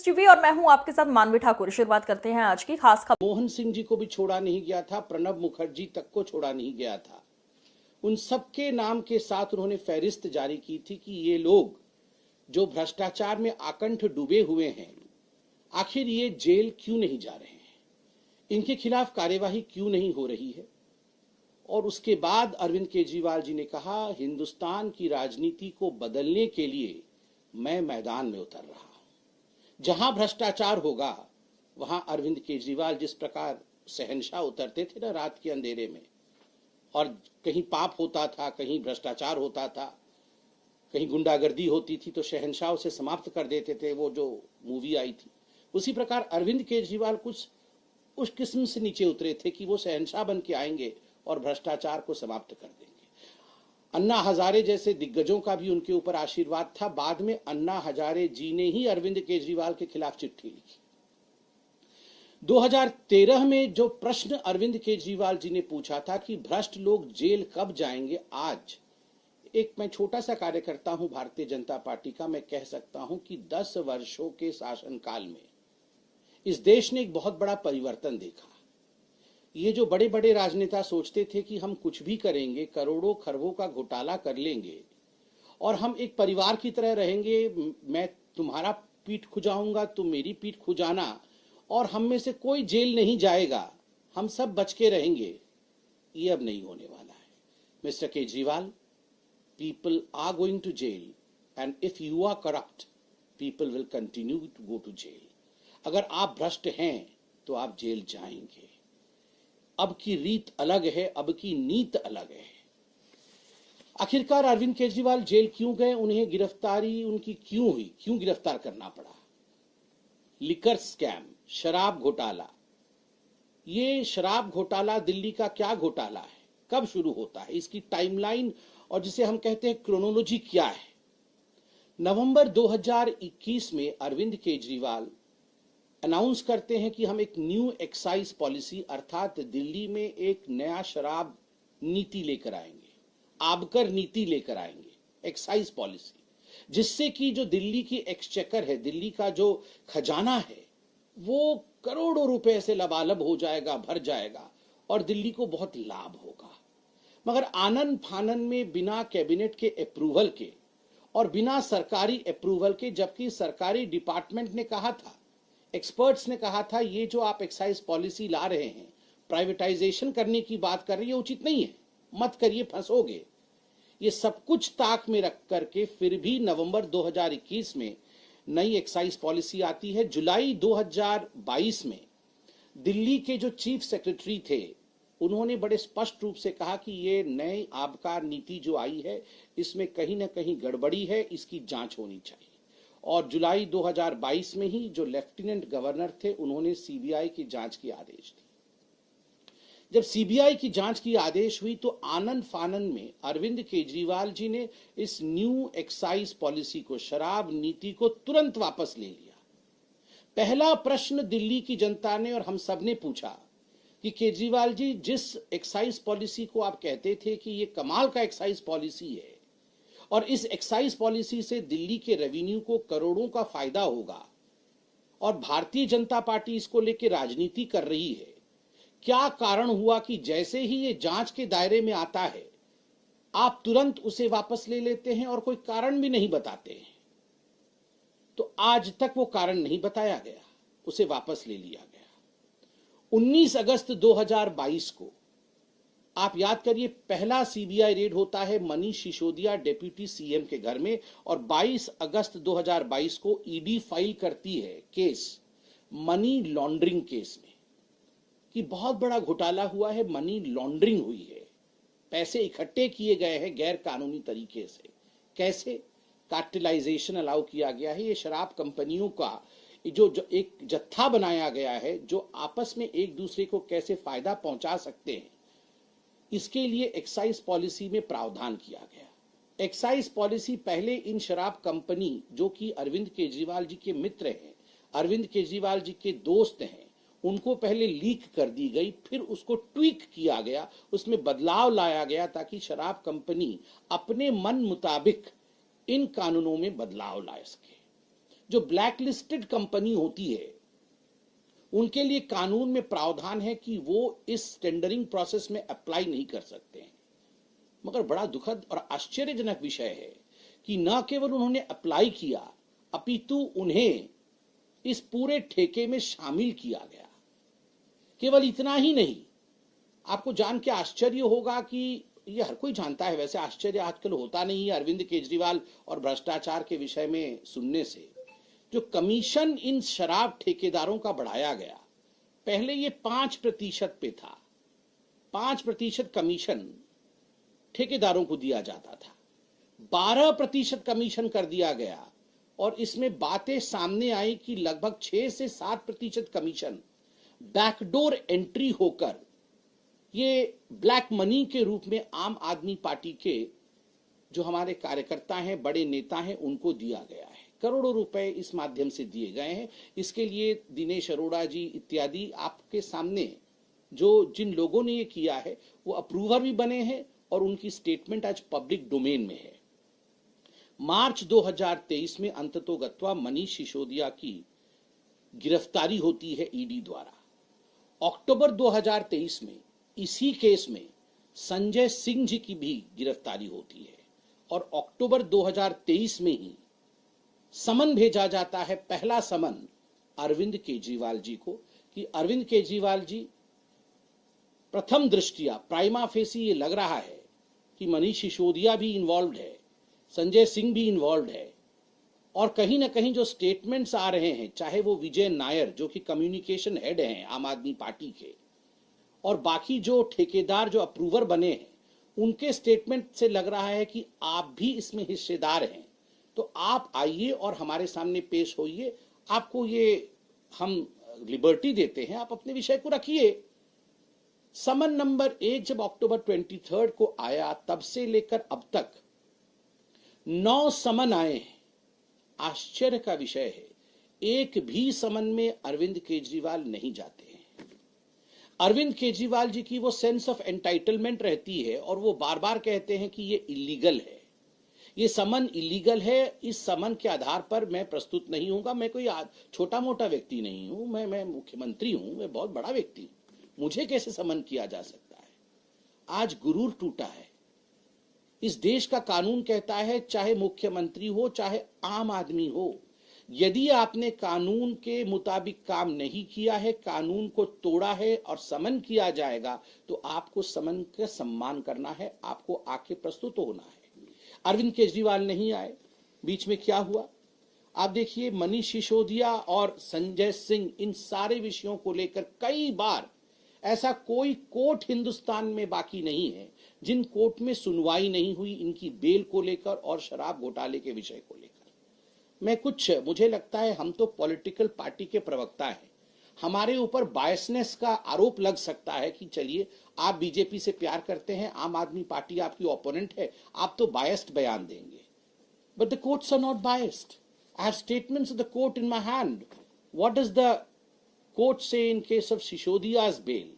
News TV और मैं हूं आपके साथ मानवी ठाकुर। शुरुआत करते हैं आज की खास खबर। मोहन सिंह जी को भी छोड़ा नहीं गया था, प्रणब मुखर्जी तक को छोड़ा नहीं गया था। उन सबके नाम के साथ उन्होंने फहरिस्त जारी की थी कि ये लोग जो भ्रष्टाचार में आकंठ डूबे हुए हैं, आखिर ये जेल क्यों नहीं जा रहे हैं, इनके खिलाफ कार्यवाही क्यों नहीं हो रही है। और उसके बाद अरविंद केजरीवाल जी ने कहा, हिंदुस्तान की राजनीति को बदलने के लिए मैं मैदान में उतर रहा हूं। जहां भ्रष्टाचार होगा वहां अरविंद केजरीवाल जिस प्रकार शहंशाह उतरते थे ना रात के अंधेरे में, और कहीं पाप होता था, कहीं भ्रष्टाचार होता था, कहीं गुंडागर्दी होती थी तो शहंशाह उसे समाप्त कर देते थे। वो जो मूवी आई थी, उसी प्रकार अरविंद केजरीवाल कुछ उस किस्म से नीचे उतरे थे कि वो शहंशाह बन के आएंगे और भ्रष्टाचार को समाप्त कर देंगे। अन्ना हजारे जैसे दिग्गजों का भी उनके ऊपर आशीर्वाद था। बाद में अन्ना हजारे जी ने ही अरविंद केजरीवाल के खिलाफ चिट्ठी लिखी। 2013 में जो प्रश्न अरविंद केजरीवाल जी ने पूछा था कि भ्रष्ट लोग जेल कब जाएंगे, आज एक मैं छोटा सा कार्यकर्ता हूं भारतीय जनता पार्टी का, मैं कह सकता हूं कि 10 वर्षों के शासनकाल में इस देश ने एक बहुत बड़ा परिवर्तन देखा। ये जो बड़े बड़े राजनेता सोचते थे कि हम कुछ भी करेंगे, करोड़ों खरबों का घोटाला कर लेंगे और हम एक परिवार की तरह रहेंगे, मैं तुम्हारा पीठ खुजाऊंगा, तुम मेरी पीठ खुजाना, और हम में से कोई जेल नहीं जाएगा, हम सब बच के रहेंगे, ये अब नहीं होने वाला है। Mister Kejriwal, people are going to jail and if you are corrupt, people will continue to go to jail. अगर आप भ्रष्ट हैं तो आप जेल जाएंगे। अब की रीत अलग है, अब की नीत अलग है। आखिरकार अरविंद केजरीवाल जेल क्यों गए, उन्हें गिरफ्तारी उनकी क्यों हुई, क्यों गिरफ्तार करना पड़ा? लिकर स्कैम, शराब घोटाला। ये शराब घोटाला दिल्ली का क्या घोटाला है, कब शुरू होता है, इसकी टाइमलाइन और जिसे हम कहते हैं क्रोनोलॉजी क्या है? नवंबर 2021 में अरविंद केजरीवाल अनाउंस करते हैं कि हम एक न्यू एक्साइज पॉलिसी अर्थात दिल्ली में एक नया शराब नीति लेकर आएंगे, आबकर नीति लेकर आएंगे, एक्साइज पॉलिसी, जिससे कि जो दिल्ली की एक्सचेकर है, दिल्ली का जो खजाना है, वो करोड़ों रुपए से लबालब हो जाएगा, भर जाएगा और दिल्ली को बहुत लाभ होगा। मगर आनन फानन में बिना कैबिनेट के अप्रूवल के और बिना सरकारी अप्रूवल के, जबकि सरकारी डिपार्टमेंट ने कहा था, एक्सपर्ट्स ने कहा था, ये जो आप एक्साइज पॉलिसी ला रहे हैं, प्राइवेटाइजेशन करने की बात कर रही है, उचित नहीं है, मत करिए, फंसोगे। ये सब कुछ ताक में रख करके फिर भी नवंबर 2021 में नई एक्साइज पॉलिसी आती है। जुलाई 2022 में दिल्ली के जो चीफ सेक्रेटरी थे, उन्होंने बड़े स्पष्ट रूप से कहा कि ये नई आबकार नीति जो आई है, इसमें कहीं ना कहीं गड़बड़ी है, इसकी जांच होनी चाहिए। और जुलाई 2022 में ही जो लेफ्टिनेंट गवर्नर थे, उन्होंने सीबीआई की जांच की आदेश दी। जब सीबीआई की जांच की आदेश हुई तो आनंद फानन में अरविंद केजरीवाल जी ने इस न्यू एक्साइज पॉलिसी को, शराब नीति को तुरंत वापस ले लिया। पहला प्रश्न दिल्ली की जनता ने और हम सब ने पूछा कि केजरीवाल जी, जिस एक्साइज पॉलिसी को आप कहते थे कि ये कमाल का एक्साइज पॉलिसी है और इस एक्साइज पॉलिसी से दिल्ली के रेवेन्यू को करोड़ों का फायदा होगा और भारतीय जनता पार्टी इसको लेकर राजनीति कर रही है, क्या कारण हुआ कि जैसे ही ये जांच के दायरे में आता है, आप तुरंत उसे वापस ले लेते हैं और कोई कारण भी नहीं बताते हैं? तो आज तक वो कारण नहीं बताया गया, उसे वापस ले लिया गया। 19 अगस्त 2022 को आप याद करिए, पहला सीबीआई रेड होता है मनीष सिसोदिया डिप्टी सीएम के घर में, और 22 अगस्त 2022 को ईडी फाइल करती है केस मनी लॉन्ड्रिंग केस में कि बहुत बड़ा घोटाला हुआ है, मनी लॉन्ड्रिंग हुई है, पैसे इकट्ठे किए गए हैं गैर कानूनी तरीके से। कैसे? कार्टेलाइजेशन अलाउ किया गया है। ये शराब कंपनियों का जो एक जत्था बनाया गया है, जो आपस में एक दूसरे को कैसे फायदा पहुंचा सकते हैं, इसके लिए एक्साइज पॉलिसी में प्रावधान किया गया। एक्साइज पॉलिसी पहले इन शराब कंपनी, जो कि अरविंद केजरीवाल जी के मित्र हैं, अरविंद केजरीवाल जी के दोस्त हैं, उनको पहले लीक कर दी गई, फिर उसको ट्वीक किया गया, उसमें बदलाव लाया गया ताकि शराब कंपनी अपने मन मुताबिक इन कानूनों में बदलाव ला सके। जो ब्लैक लिस्टेड कंपनी होती है उनके लिए कानून में प्रावधान है कि वो इस टेंडरिंग प्रोसेस में अप्लाई नहीं कर सकते हैं। मगर बड़ा दुखद और आश्चर्यजनक विषय है कि न केवल उन्होंने अप्लाई किया अपितु उन्हें इस पूरे ठेके में शामिल किया गया। केवल इतना ही नहीं, आपको जान के आश्चर्य होगा कि ये हर कोई जानता है, वैसे आश्चर्य आजकल होता नहीं है अरविंद केजरीवाल और भ्रष्टाचार के विषय में सुनने से। जो कमीशन इन शराब ठेकेदारों का बढ़ाया गया, पहले ये 5% पे था। 5% कमीशन ठेकेदारों को दिया जाता था, 12% कमीशन कर दिया गया और इसमें बातें सामने आई कि लगभग 6 से 7% कमीशन बैकडोर एंट्री होकर ये ब्लैक मनी के रूप में आम आदमी पार्टी के जो हमारे कार्यकर्ता हैं, बड़े नेता हैं, उनको दिया गया है। करोड़ों रुपए इस माध्यम से दिए गए हैं। इसके लिए दिनेश अरोड़ा जी इत्यादि आपके सामने जो जिन लोगों ने ये किया है वो अप्रूवर भी बने हैं और उनकी स्टेटमेंट आज पब्लिक डोमेन में है। मार्च 2023 में अंततोगत्वा मनीष सिसोदिया की गिरफ्तारी होती है ईडी द्वारा। अक्टूबर 2023 में इसी केस में संजय सिंह जी की भी गिरफ्तारी होती है और अक्टूबर 2023 में ही समन भेजा जाता है, पहला समन अरविंद केजरीवाल जी को कि अरविंद केजरीवाल जी, प्रथम दृष्टिया प्राइमा फेसी ये लग रहा है कि मनीष सिसोदिया भी इन्वॉल्व है, संजय सिंह भी इन्वॉल्व है और कहीं ना कहीं जो स्टेटमेंट्स आ रहे हैं, चाहे वो विजय नायर जो कि कम्युनिकेशन हेड हैं आम आदमी पार्टी के, और बाकी जो ठेकेदार जो अप्रूवर बने हैं, उनके स्टेटमेंट से लग रहा है कि आप भी इसमें हिस्सेदार हैं। तो आप आइए और हमारे सामने पेश होइए, आपको ये हम लिबर्टी देते हैं, आप अपने विषय को रखिए। समन नंबर 1 जब अक्टूबर 23 को आया, तब से लेकर अब तक 9 समन आए हैं। आश्चर्य का विषय है, एक भी समन में अरविंद केजरीवाल नहीं जाते हैं। अरविंद केजरीवाल जी की वो सेंस ऑफ एंटाइटलमेंट रहती है और वो बार बार कहते हैं कि ये इलीगल है, ये समन इलीगल है, इस समन के आधार पर मैं प्रस्तुत नहीं होऊंगा। मैं कोई छोटा मोटा व्यक्ति नहीं हूं, मैं मुख्यमंत्री हूं, मैं बहुत बड़ा व्यक्ति, मुझे कैसे समन किया जा सकता है। आज गुरूर टूटा है। इस देश का कानून कहता है चाहे मुख्यमंत्री हो चाहे आम आदमी हो, यदि आपने कानून के मुताबिक काम नहीं किया है, कानून को तोड़ा है और समन किया जाएगा, तो आपको समन का सम्मान करना है, आपको आके प्रस्तुत होना है। अरविंद केजरीवाल नहीं आए, बीच में क्या हुआ आप देखिए। मनीष सिसोदिया और संजय सिंह, इन सारे विषयों को लेकर कई बार, ऐसा कोई कोर्ट हिंदुस्तान में बाकी नहीं है जिन कोर्ट में सुनवाई नहीं हुई इनकी बेल को लेकर और शराब घोटाले के विषय को लेकर। मुझे लगता है हम तो पॉलिटिकल पार्टी के प्रवक्ता हैं, हमारे ऊपर बायसनेस का आरोप लग सकता है कि चलिए आप बीजेपी से प्यार करते हैं, आम आदमी पार्टी आपकी ओपोनेंट है, आप तो बायस्ड बयान देंगे। But the courts are not biased. I have statements of the court in my hand. What does the court say in case of Sisodia's bail?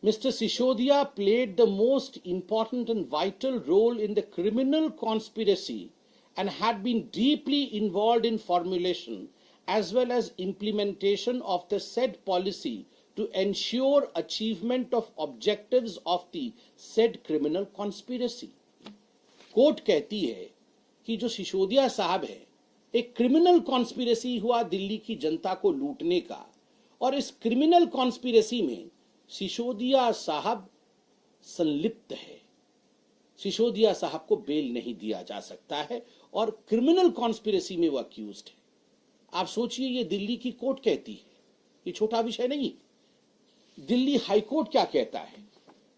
Mr. Sisodia played the most important and vital role in the criminal conspiracy and had been deeply involved in formulation as well as implementation of the said policy to ensure achievement of objectives of the said criminal conspiracy. Court कहती है कि जो सिसोदिया साहब है, एक criminal conspiracy हुआ दिल्ली की जनता को लूटने का, और इस क्रिमिनल कॉन्स्पिरेसी में सिसोदिया साहब संलिप्त है। सिसोदिया साहब को बेल नहीं दिया जा सकता है और क्रिमिनल कॉन्स्पिरेसी में वो अक्यूज्ड है। आप सोचिए, ये दिल्ली की कोर्ट कहती है, ये छोटा विषय नहीं। दिल्ली हाईकोर्ट क्या कहता है?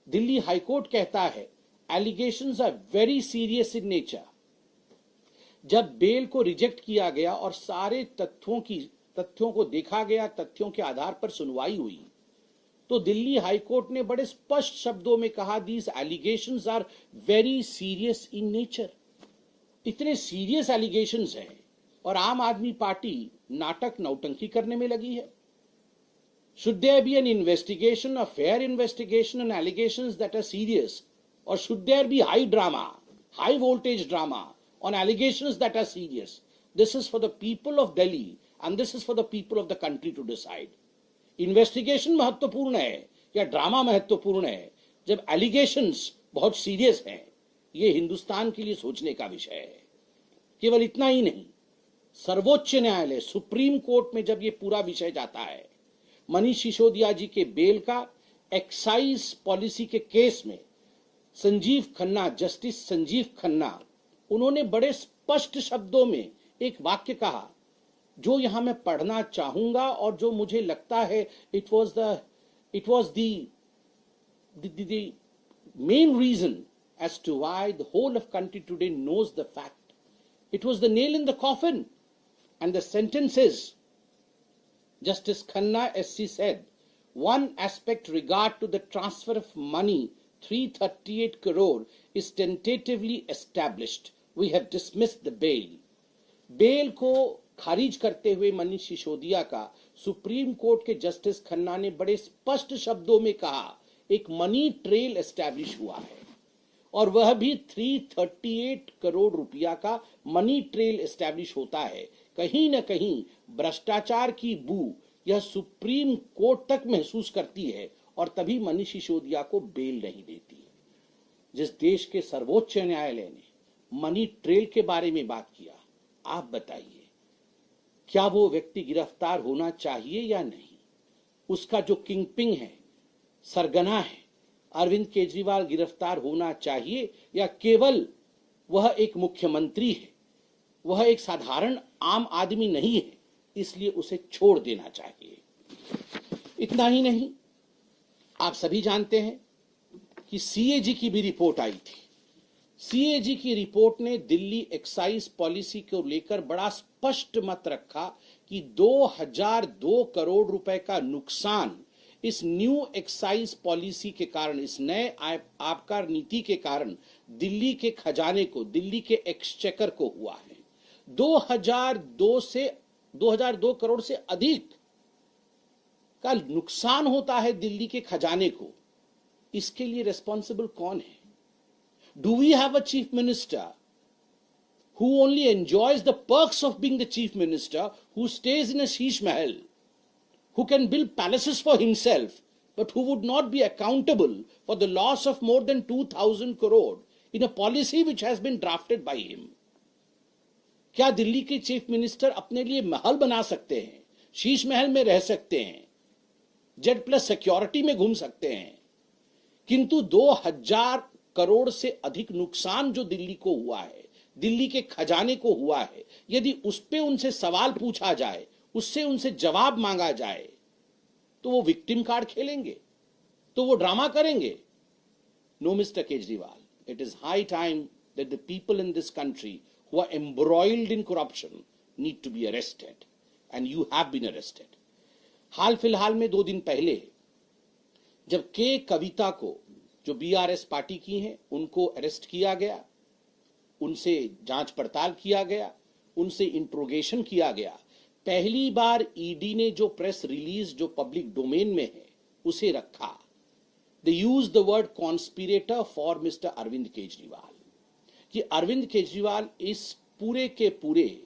दिल्ली हाईकोर्ट कहता है allegations are very serious in nature. जब बेल को रिजेक्ट किया गया और सारे तथ्यों को देखा गया, तथ्यों के आधार पर सुनवाई हुई, तो दिल्ली हाईकोर्ट ने बड़े स्पष्ट शब्दों में कहा these allegations are very serious in nature. इतने सीरियस एलिगेशंस हैं और आम आदमी पार्टी नाटक नौटंकी करने में लगी है। Should there be an investigation, a fair investigation on allegations that are serious, or should there be high drama, high voltage drama on allegations that are serious? This is for the people of Delhi and this is for the people of the country to decide. Investigation महत्वपूर्ण है या drama महत्वपूर्ण है, जब allegations बहुत serious हैं, ये हिंदुस्तान के लिए सोचने का विषय है। केवल इतना ही नहीं, सर्वोच्च न्यायालय सुप्रीम कोर्ट में जब ये पूरा विषय जाता है, मनीष सिसोदिया जी के बेल का एक्साइज पॉलिसी के केस में संजीव खन्ना, जस्टिस संजीव खन्ना, उन्होंने बड़े स्पष्ट शब्दों में एक वाक्य कहा जो यहां मैं पढ़ना चाहूंगा और जो मुझे लगता है it was the main reason as to why the whole of country today knows the fact. It was the nail in the coffin. And the sentence is, Justice Khanna SC said, one aspect regard to the transfer of money, 338 crore, is tentatively established. We have dismissed the bail. Bail को खारिज करते हुए मनीष सिसोदिया का supreme court के justice Khanna ने बड़े स्पष्ट शब्दों में कहा, एक मनी ट्रेल एस्टैब्लिश हुआ है और वह भी 338 करोड़ रुपया का मनी ट्रेल एस्टैब्लिश होता है। कहीं न कहीं भ्रष्टाचार की बू यह सुप्रीम कोर्ट तक महसूस करती है और तभी मनीष सिसोदिया को बेल नहीं देती है। जिस देश के सर्वोच्च न्यायालय ने मनी ट्रेल के बारे में बात किया, आप बताइए क्या वो व्यक्ति गिरफ्तार होना चाहिए या नहीं? उसका जो किंगपिन है, सरगना है, अरविंद केजरीवाल गिरफ्तार होना चाहिए या केवल वह एक मुख्यमंत्री है, वह एक साधारण आम आदमी नहीं है, इसलिए उसे छोड़ देना चाहिए? इतना ही नहीं, आप सभी जानते हैं कि सीएजी की भी रिपोर्ट आई थी। सीएजी की रिपोर्ट ने दिल्ली एक्साइज पॉलिसी को लेकर बड़ा स्पष्ट मत रखा कि 2002 करोड़ रुपए का नुकसान इस न्यू एक्साइज पॉलिसी के कारण, इस नए आबकार नीति के कारण दिल्ली के खजाने को, दिल्ली के एक्सचेकर को हुआ है। 2002 करोड़ से अधिक का नुकसान होता है दिल्ली के खजाने को। इसके लिए रिस्पॉन्सिबल कौन है? Do we have a chief minister who only enjoys the perks of being the chief minister, who stays in a sheesh mahal, who can build palaces for himself, but who would not be accountable for the loss of more than 2,000 crore in a policy which has been drafted by him? क्या दिल्ली के chief minister अपने लिए महल बना सकते हैं, शीश महल में रह सकते हैं, जेड प्लस सिक्योरिटी में घूम सकते हैं, किंतु 2000 करोड़ से अधिक नुकसान जो दिल्ली को हुआ है, दिल्ली के खजाने को हुआ है, यदि उस पे उनसे सवाल पूछा जाए, उससे उनसे जवाब मांगा जाए, तो वो विक्टिम कार्ड खेलेंगे, तो वो ड्रामा करेंगे? No mister Kejriwal, it is high time that the people in this country who are embroiled in corruption need to be arrested, and you have been arrested. हाल फिलहाल में 2 दिन पहले जब के कविता को, जो बीआरएस पार्टी की हैं, उनको अरेस्ट किया गया, उनसे जांच पड़ताल किया गया, उनसे इंट्रोगेशन किया गया, पहली बार ईडी ने जो प्रेस रिलीज जो पब्लिक डोमेन में है उसे रखा। They use the word conspirator for mister Arvind Kejriwal, कि अरविंद केजरीवाल इस पूरे के पूरे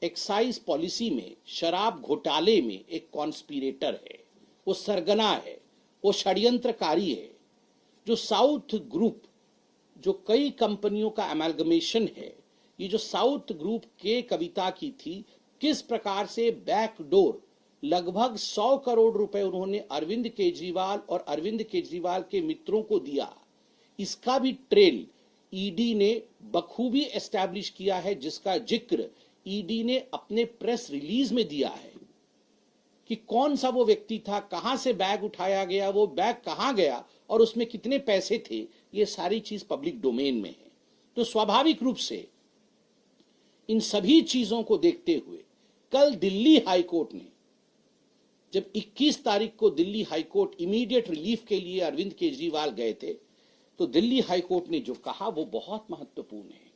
एक्साइज पॉलिसी में, शराब घोटाले में एक कॉन्स्पिरेटर है, वो सरगना है, वो षड्यंत्रकारी है। जो साउथ ग्रुप, जो कई कंपनियों का अमेलगमेशन है, ये जो साउथ ग्रुप के कविता की थी, किस प्रकार से बैकडोर लगभग 100 करोड़ रुपए उन्होंने अरविंद केजरीवाल और अरविंद केजरीवाल के मित्रों को दिया, इसका भी ट्रेल ईडी ने बखूबी एस्टैब्लिश किया है, जिसका जिक्र ईडी ने अपने प्रेस रिलीज में दिया है कि कौन सा वो व्यक्ति था, कहां से बैग उठाया गया, वो बैग कहां गया और उसमें कितने पैसे थे, ये सारी चीज पब्लिक डोमेन में है। तो स्वाभाविक रूप से इन सभी चीजों को देखते हुए कल दिल्ली हाईकोर्ट ने, जब 21 तारीख को दिल्ली हाईकोर्ट इमीडिएट रिलीफ के लिए अरविंद केजरीवाल गए थे, तो दिल्ली हाईकोर्ट ने जो कहा वो बहुत महत्वपूर्ण है।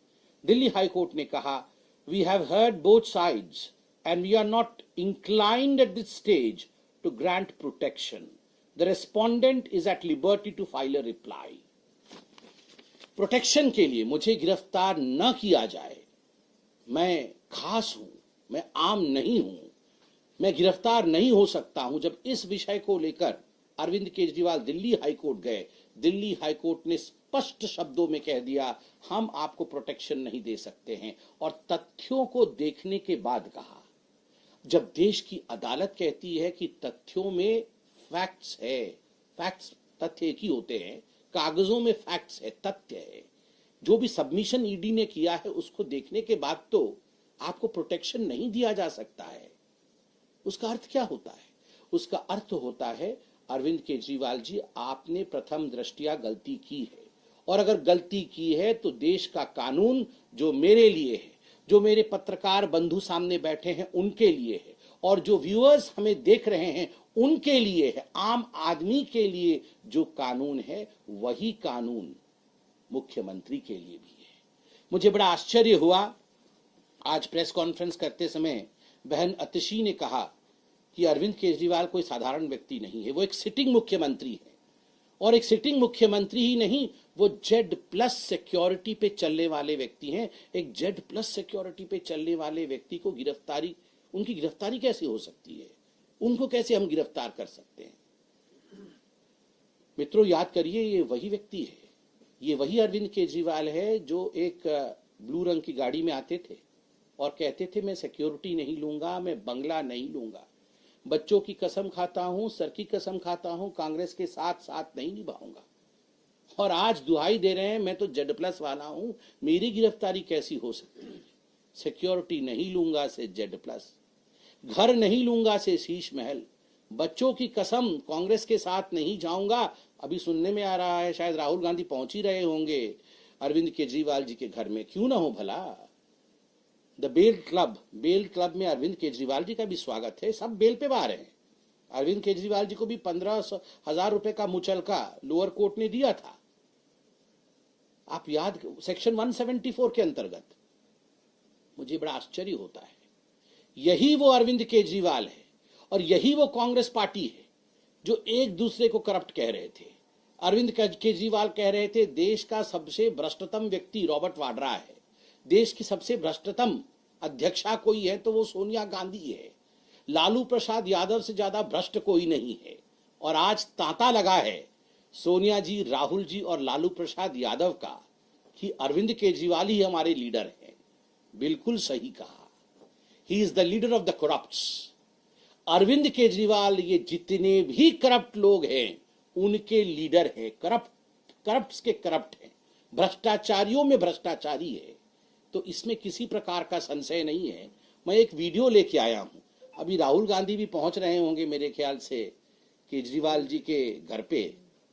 दिल्ली हाईकोर्ट ने कहा, we have heard both sides and we are not inclined at this stage to grant protection. The respondent is at liberty to file a reply. Protection के लिए मुझे गिरफ्तार न किया जाए, मैं खास हूं, मैं आम नहीं हूं, मैं गिरफ्तार नहीं हो सकता हूं। जब इस विषय को लेकर अरविंद केजरीवाल दिल्ली हाईकोर्ट गए, दिल्ली हाईकोर्ट ने स्पष्ट शब्दों में कह दिया हम आपको प्रोटेक्शन नहीं दे सकते हैं, और तथ्यों को देखने के बाद कहा। जब देश की अदालत कहती है कि तथ्यों में फैक्ट्स है, फैक्ट्स तथ्य एक ही होते हैं, कागजों में फैक्ट्स है, तथ्य है, जो भी सबमिशन ईडी ने किया है उसको देखने के बाद तो आपको प्रोटेक्शन नहीं दिया जा सकता है। उसका अर्थ क्या होता है? उसका अर्थ होता है अरविंद केजरीवाल जी, आपने प्रथम दृष्टया गलती की है, और अगर गलती की है तो देश का कानून जो मेरे लिए है, जो मेरे पत्रकार बंधु सामने बैठे हैं उनके लिए है, और जो व्यूअर्स हमें देख रहे हैं उनके लिए है, आम आदमी के लिए जो कानून है वही कानून मुख्यमंत्री के लिए भी है। मुझे बड़ा आश्चर्य हुआ, आज प्रेस कॉन्फ्रेंस करते समय बहन अतिशी ने कहा कि अरविंद केजरीवाल कोई साधारण व्यक्ति नहीं है, वो एक सिटिंग मुख्यमंत्री है, और एक सिटिंग मुख्यमंत्री ही नहीं, वो Z+ सिक्योरिटी पे चलने वाले व्यक्ति हैं। एक Z+ सिक्योरिटी पे चलने वाले व्यक्ति को गिरफ्तारी, उनकी गिरफ्तारी कैसे हो सकती है? उनको कैसे हम गिरफ्तार कर सकते हैं? मित्रों, याद करिए, ये वही व्यक्ति है, ये वही अरविंद केजरीवाल है जो एक ब्लू रंग की गाड़ी में आते थे और कहते थे मैं सिक्योरिटी नहीं लूंगा, मैं बंगला नहीं लूंगा, बच्चों की कसम खाता हूं, सर की कसम खाता हूं, कांग्रेस के साथ साथ नहीं निभाऊंगा। और आज दुहाई दे रहे हैं मैं तो Z+ वाला हूं, मेरी गिरफ्तारी कैसी हो सकती है? सिक्योरिटी नहीं लूंगा से Z+, घर नहीं लूंगा से शीश महल, बच्चों की कसम कांग्रेस के साथ नहीं जाऊंगा। अभी सुनने में आ रहा है शायद राहुल गांधी पहुंच ही रहे होंगे अरविंद केजरीवाल जी के घर में, क्यों ना हो भला। द बेल क्लब में अरविंद केजरीवाल जी का भी स्वागत है, सब बेल पे बाहर हैं। अरविंद केजरीवाल जी को भी 15,000 रुपए का मुचलका लोअर कोर्ट ने दिया था, आप याद, सेक्शन 174 के अंतर्गत। मुझे बड़ा आश्चर्य होता है, यही वो अरविंद केजरीवाल है और यही वो कांग्रेस पार्टी है जो एक दूसरे को करप्ट कह रहे थे। अरविंद केजरीवाल कह रहे थे देश का सबसे भ्रष्टतम व्यक्ति रॉबर्ट वाड्रा है, देश की सबसे भ्रष्टतम अध्यक्षा कोई है तो वो सोनिया गांधी है, लालू प्रसाद यादव से ज्यादा भ्रष्ट कोई नहीं है। और आज तांता लगा है सोनिया जी, राहुल जी और लालू प्रसाद यादव का कि अरविंद केजरीवाल ही हमारे लीडर हैं। बिल्कुल सही कहा, he is the leader of the corrupts. Arvind Kejriwal ये जितने भी करप्ट लोग हैं उनके लीडर हैं, करप्ट्स के करप्ट हैं, भ्रष्टाचारियों में भ्रष्टाचारी है। तो इसमें किसी प्रकार का संशय नहीं है। मैं एक वीडियो लेके आया हूं, अभी राहुल गांधी भी पहुंच रहे होंगे मेरे ख्याल से केजरीवाल जी के घर पे,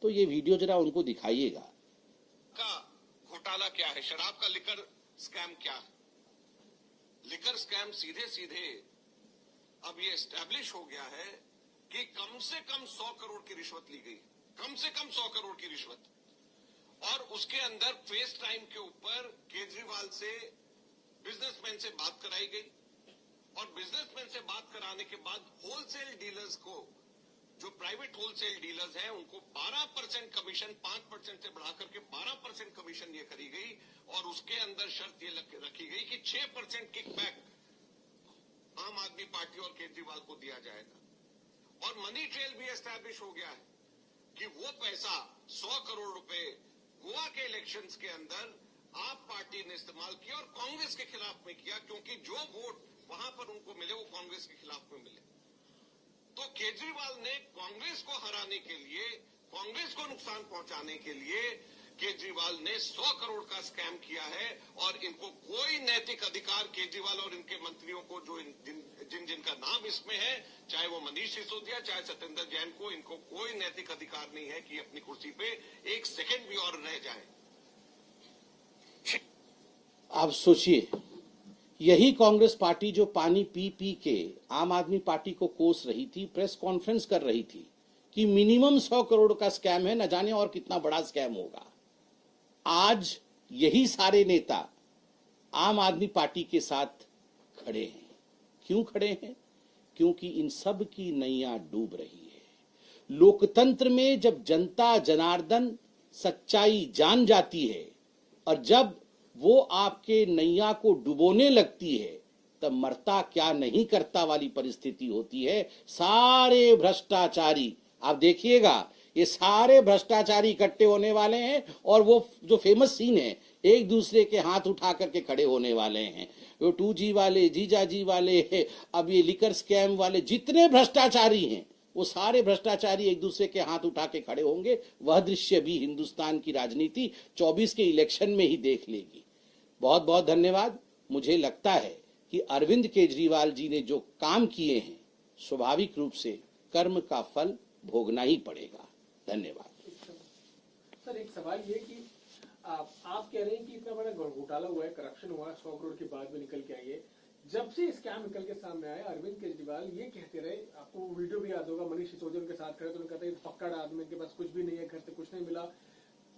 तो ये वीडियो जरा उनको दिखाइएगा। का घोटाला क्या है, शराब का लिकर स्कैम क्या है? लिकर स्कैम सीधे सीधे अब ये एस्टैब्लिश हो गया है कि कम से कम 100 करोड़ की रिश्वत ली गई, कम से कम 100 करोड़ की रिश्वत। और उसके अंदर फेस टाइम के ऊपर केजरीवाल से बिजनेसमैन से बात कराई गई, और बिजनेसमैन से बात कराने के बाद होलसेल डीलर्स को, जो प्राइवेट होलसेल डीलर्स हैं, उनको 12% कमीशन 5% से बढ़ा करके 12% कमीशन ये करी गई। और उसके अंदर शर्त ये रखी गई कि 6% किकबैक आम आदमी पार्टी और केजरीवाल को दिया जाएगा। और मनी ट्रेल भी एस्टैब्लिश हो गया है कि वो पैसा 100 करोड़ रुपए गोवा के इलेक्शंस के अंदर आप पार्टी ने इस्तेमाल किया और कांग्रेस के खिलाफ में किया, क्योंकि जो वोट वहां पर उनको मिले वो कांग्रेस के खिलाफ में मिले। तो केजरीवाल ने कांग्रेस को हराने के लिए, कांग्रेस को नुकसान पहुंचाने के लिए केजरीवाल ने 100 करोड़ का स्कैम किया है। और इनको कोई नैतिक अधिकार, केजरीवाल और इनके मंत्रियों को, जो जिनका नाम इसमें है, चाहे वो मनीष सिसोदिया, चाहे सत्येंद्र जैन को, इनको कोई नैतिक अधिकार नहीं है कि अपनी कुर्सी पे एक सेकंड भी और रह जाए। आप सोचिए, यही कांग्रेस पार्टी जो पानी पी पी के आम आदमी पार्टी को कोस रही थी, प्रेस कॉन्फ्रेंस कर रही थी कि मिनिमम 100 करोड़ का स्कैम है, न जाने और कितना बड़ा स्कैम होगा। आज यही सारे नेता आम आदमी पार्टी के साथ खड़े हैं। क्यों खड़े हैं? क्योंकि इन सब की नैया डूब रही है। लोकतंत्र में जब जनता जनार्दन सच्चाई जान जाती है और जब वो आपके नैया को डुबोने लगती है, तब मरता क्या नहीं करता वाली परिस्थिति होती है। सारे भ्रष्टाचारी, आप देखिएगा, ये सारे भ्रष्टाचारी इकट्ठे होने वाले हैं और वो जो फेमस सीन है, एक दूसरे के हाथ उठा करके खड़े होने वाले हैं। वो 2G वाले, जीजाजी वाले, अब ये लिकर स्कैम वाले, जितने भ्रष्टाचारी हैं वो सारे भ्रष्टाचारी एक दूसरे के हाथ उठा के खड़े होंगे। वह दृश्य भी हिंदुस्तान की राजनीति 24 के इलेक्शन में ही देख लेगी। बहुत बहुत धन्यवाद। मुझे लगता है कि अरविंद केजरीवाल जी ने जो काम किए हैं, स्वाभाविक रूप से कर्म का फल भोगना ही पड़ेगा। धन्यवाद। सर, एक सवाल ये कि आप कह रहे हैं कि इतना बड़ा घोटाला हुआ है, करप्शन हुआ है, 100 करोड़ की बात में निकल के आई है। जब से स्कैम निकल के सामने आया, अरविंद केजरीवाल ये कहते रहे, आपको वीडियो भी याद होगा, मनीष सिसोदिया उनके साथ खड़े तो उन्होंने कहता है पक्का आदमी के पास कुछ भी नहीं है, घर से कुछ नहीं मिला।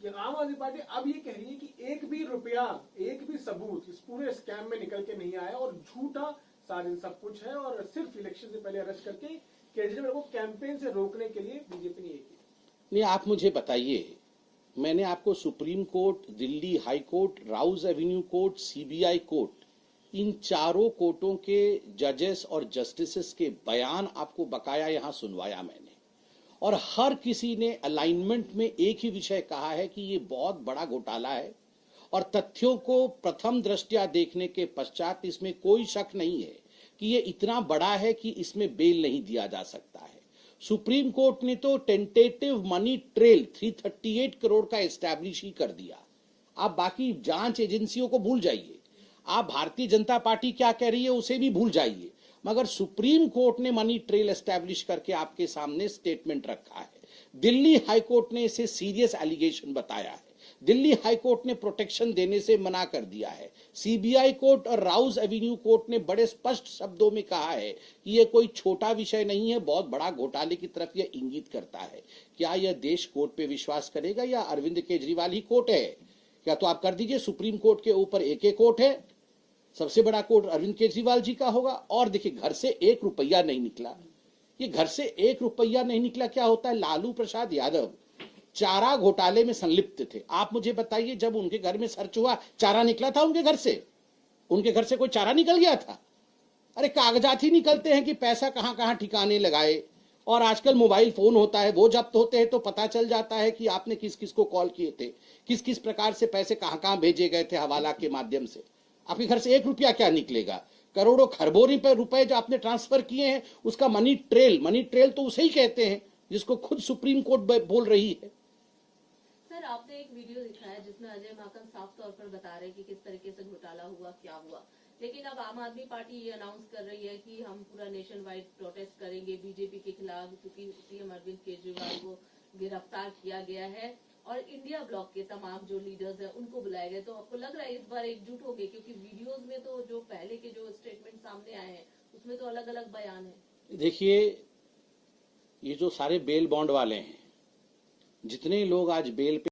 कि आम आदमी पार्टी अब ये कह रही है कि एक भी रुपया, एक भी सबूत इस पूरे स्कैम में निकल के नहीं आया और झूठा साजिश सब कुछ है और सिर्फ इलेक्शन से पहले अरेस्ट करके केजरीवाल को कैंपेन से रोकने के लिए बीजेपी ने ये किया। नहीं, आप मुझे बताइए, मैंने आपको supreme court, Delhi high court, Rouse Avenue court, CBI court, इन चारों कोर्टों के जजेस और जस्टिसेस के बयान आपको बकाया यहां सुनवाया मैंने, और हर किसी ने अलाइनमेंट में एक ही विषय कहा है कि ये बहुत बड़ा घोटाला है और तथ्यों को प्रथम दृष्टया देखने के पश्चात इसमें कोई शक नहीं है कि ये इतना बड़ा है कि इसमें बेल नहीं दिया जा सकता है। सुप्रीम कोर्ट ने तो टेंटेटिव मनी ट्रेल 338 करोड़ का एस्टैब्लिश ही कर दिया। आप बाकी जांच एजेंसियों को भूल जाइए, आप भारतीय जनता पार्टी क्या कह रही है उसे भी भूल जाइए, मगर सुप्रीम कोर्ट ने मनी ट्रेल एस्टैब्लिश करके आपके सामने स्टेटमेंट रखा है। दिल्ली हाई कोर्ट ने इसे सीरियस एलिगेशन बताया है, दिल्ली हाई कोर्ट ने प्रोटेक्शन देने से मना कर दिया है। सीबीआई कोर्ट और राउज एवेन्यू कोर्ट ने बड़े स्पष्ट शब्दों में कहा है कि यह कोई छोटा विषय नहीं है, बहुत बड़ा घोटाले की तरफ यह इंगित करता है। क्या यह देश कोर्ट पे विश्वास करेगा या अरविंद केजरीवाल ही कोर्ट है? क्या तो आप कर दीजिए, सुप्रीम कोर्ट के ऊपर एक कोर्ट है, सबसे बड़ा कोर्ट अरविंद केजरीवाल जी का होगा। और देखिए, घर से 1 रुपया नहीं निकला, ये घर से 1 रुपया नहीं निकला क्या होता है? लालू प्रसाद यादव चारा घोटाले में संलिप्त थे। आप मुझे बताइए, जब उनके घर में सर्च हुआ, चारा निकला था उनके घर से? उनके घर से कोई चारा निकल गया था? अरे कागजात ही निकलते हैं कि पैसा कहां कहां ठिकाने लगाए। और आजकल मोबाइल फोन होता है, वो जब्त होते हैं तो पता चल जाता है कि आपने किस किस को कॉल किए थे, किस किस प्रकार से पैसे कहां कहां भेजे गए थे हवाला के माध्यम से। आपके घर से 1 रुपया क्या निकलेगा? करोड़ों खरबों रुपए जो आपने ट्रांसफर किए हैं, उसका मनी ट्रेल तो उसे ही कहते हैं जिसको खुद सुप्रीम कोर्ट बोल रही है। सर, आपने एक वीडियो दिखाया जिसमें अजय माकन साफ तौर पर बता रहे हैं कि किस तरीके से घोटाला हुआ, क्या हुआ, लेकिन अब आम आदमी पार्टी ये अनाउंस कर रही है कि हम पूरा नेशन वाइड प्रोटेस्ट करेंगे बीजेपी के खिलाफ, क्योंकि सीएम अरविंद केजरीवाल को गिरफ्तार किया गया है और इंडिया ब्लॉक के तमाम जो लीडर्स हैं उनको बुलाए गए। तो आपको लग रहा है इस बार एकजुट होंगे? क्योंकि वीडियोस में तो जो पहले के जो स्टेटमेंट सामने आए हैं उसमें तो अलग अलग बयान है। देखिए, ये जो सारे बेल बॉन्ड वाले हैं, जितने लोग आज बेल पे